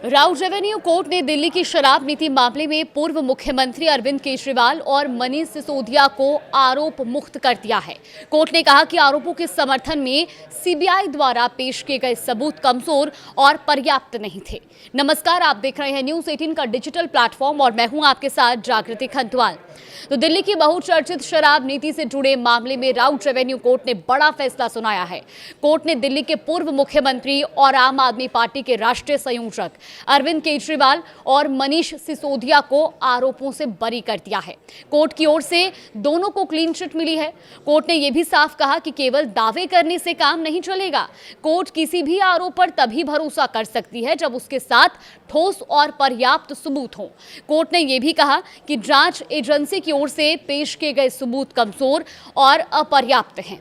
राउ revenue court ने दिल्ली की शराब नीति मामले में पूर्व मुख्यमंत्री अरविंद केजरीवाल और मनीष सिसोदिया को आरोप मुक्त कर दिया है। कोर्ट ने कहा कि आरोपों के समर्थन में सीबीआई द्वारा पेश किए गए सबूत कमजोर और पर्याप्त नहीं थे। नमस्कार, आप देख रहे हैं न्यूज 18 का डिजिटल प्लेटफॉर्म और मैं हूं आपके साथ जागृति खंतवाल। तो दिल्ली की बहुचर्चित शराब नीति से जुड़े मामले में राउ रेवेन्यू कोर्ट ने बड़ा फैसला सुनाया है। कोर्ट ने दिल्ली के पूर्व मुख्यमंत्री और आम आदमी पार्टी के राष्ट्रीय संयोजक अरविंद केजरीवाल और मनीष सिसोदिया को आरोपों से बरी कर दिया है। कोर्ट की ओर से दोनों को क्लीन चिट मिली है। कोर्ट ने यह भी साफ कहा कि केवल दावे करने से काम नहीं चलेगा। कोर्ट किसी भी आरोप पर तभी भरोसा कर सकती है जब उसके साथ ठोस और पर्याप्त सबूत हों। कोर्ट ने यह भी कहा कि जांच एजेंसी की ओर से पेश किए गए सबूत कमजोर और अपर्याप्त हैं।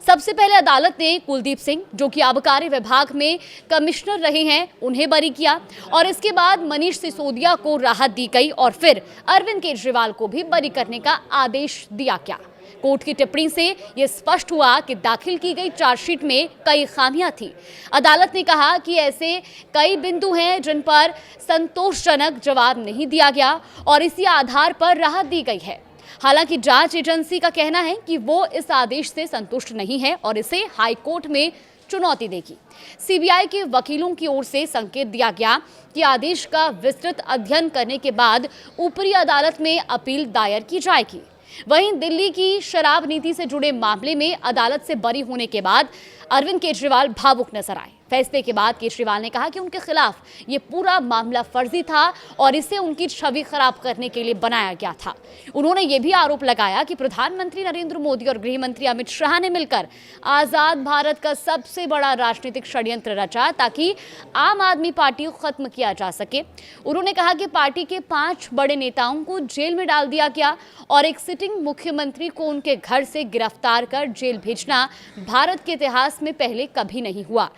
सबसे पहले अदालत ने कुलदीप सिंह, जो कि आबकारी विभाग में कमिश्नर रहे हैं, उन्हें बरी किया और इसके बाद मनीष सिसोदिया को राहत दी गई और फिर अरविंद केजरीवाल को भी बरी करने का आदेश दिया गया। कोर्ट की टिप्पणी से यह स्पष्ट हुआ कि दाखिल की गई चार्जशीट में कई खामियां थी। अदालत ने कहा कि ऐसे कई बिंदु हैं जिन पर संतोषजनक जवाब नहीं दिया गया और इसी आधार पर राहत दी गई है। हालांकि जांच एजेंसी का कहना है कि वो इस आदेश से संतुष्ट नहीं है और इसे हाई कोर्ट में चुनौती देगी। सीबीआई के वकीलों की ओर से संकेत दिया गया कि आदेश का विस्तृत अध्ययन करने के बाद ऊपरी अदालत में अपील दायर की जाएगी। वहीं दिल्ली की शराब नीति से जुड़े मामले में अदालत से बरी होने के बाद अरविंद केजरीवाल भावुक नजर आए। फैसले के बाद केजरीवाल ने कहा कि उनके खिलाफ ये पूरा मामला फर्जी था और इसे उनकी छवि खराब करने के लिए बनाया गया था। उन्होंने ये भी आरोप लगाया कि प्रधानमंत्री नरेंद्र मोदी और गृह मंत्री अमित शाह ने मिलकर आजाद भारत का सबसे बड़ा राजनीतिक षड्यंत्र रचा ताकि आम आदमी पार्टी को खत्म किया जा सके। उन्होंने कहा कि पार्टी के 5 बड़े नेताओं को जेल में डाल दिया गया और एक सिटिंग मुख्यमंत्री को उनके घर से गिरफ्तार कर जेल भेजना भारत के इतिहास में पहले कभी नहीं हुआ।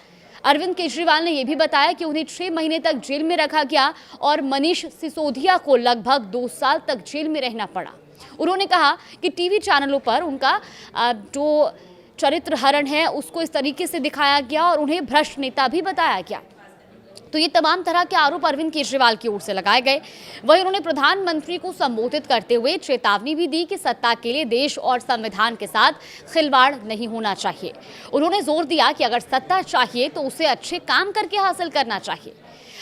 अरविंद केजरीवाल ने यह भी बताया कि उन्हें 6 महीने तक जेल में रखा गया और मनीष सिसोदिया को लगभग 2 साल तक जेल में रहना पड़ा। उन्होंने कहा कि टीवी चैनलों पर उनका जो चरित्र हरण है उसको इस तरीके से दिखाया गया और उन्हें भ्रष्ट नेता भी बताया गया। तो ये तमाम तरह के आरोप अरविंद केजरीवाल की ओर से लगाए गए। वहीं उन्होंने प्रधानमंत्री को संबोधित करते हुए चेतावनी भी दी कि सत्ता के लिए देश और संविधान के साथ खिलवाड़ नहीं होना चाहिए। उन्होंने जोर दिया कि अगर सत्ता चाहिए तो उसे अच्छे काम करके हासिल करना चाहिए।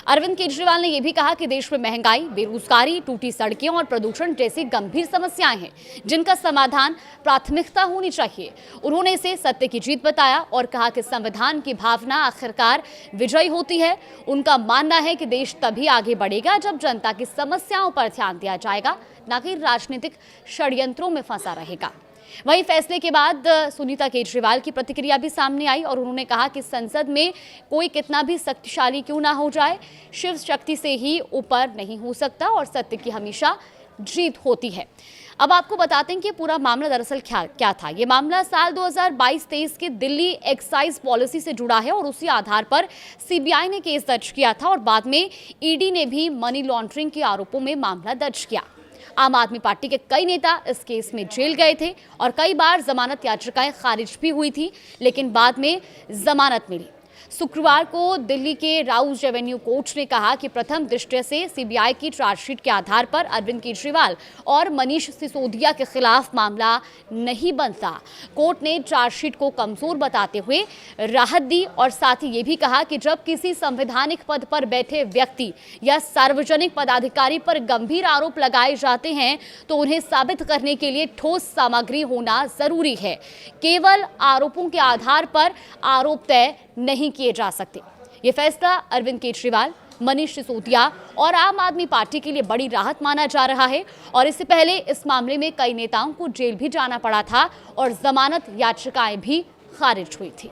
अरविंद केजरीवाल ने यह भी कहा कि देश में महंगाई, बेरोजगारी, टूटी सड़कें और प्रदूषण जैसी गंभीर समस्याएं हैं जिनका समाधान प्राथमिकता होनी चाहिए। उन्होंने इसे सत्य की जीत बताया और कहा कि संविधान की भावना आखिरकार विजयी होती है। उनका मानना है कि देश तभी आगे बढ़ेगा जब जनता की समस्याओं पर ध्यान दिया जाएगा, न कि राजनीतिक षड्यंत्रों में फंसा रहेगा। वहीं फैसले के बाद सुनीता केजरीवाल की प्रतिक्रिया भी सामने आई और उन्होंने कहा कि संसद में कोई कितना भी शक्तिशाली क्यों ना हो जाए, शिव शक्ति से ही ऊपर नहीं हो सकता और सत्य की हमेशा जीत होती है। अब आपको बताते हैं कि पूरा मामला दरअसल क्या था। ये मामला साल 2022-23 के दिल्ली एक्साइज पॉलिसी से जुड़ा है और उसी आधार पर सीबीआई ने केस दर्ज किया था और बाद में ईडी ने भी मनी लॉन्ड्रिंग के आरोपों में मामला दर्ज किया। आम आदमी पार्टी के कई नेता इस केस में जेल गए थे और कई बार जमानत याचिकाएं खारिज भी हुई थी, लेकिन बाद में जमानत मिली। शुक्रवार को दिल्ली के राउ रेवेन्यू कोर्ट ने कहा कि प्रथम दृष्टया से सीबीआई की चार्जशीट के आधार पर अरविंद केजरीवाल और मनीष सिसोदिया के खिलाफ मामला नहीं बनता। कोर्ट ने चार्जशीट को कमजोर बताते हुए राहत दी और साथ ही ये भी कहा कि जब किसी संवैधानिक पद पर बैठे व्यक्ति या सार्वजनिक पदाधिकारी पर गंभीर आरोप लगाए जाते हैं तो उन्हें साबित करने के लिए ठोस सामग्री होना जरूरी है। केवल आरोपों के आधार पर आरोप तय नहीं किए जा सकते। ये फैसला अरविंद केजरीवाल, मनीष सिसोदिया और आम आदमी पार्टी के लिए बड़ी राहत माना जा रहा है और इससे पहले इस मामले में कई नेताओं को जेल भी जाना पड़ा था और जमानत याचिकाएं भी खारिज हुई थी।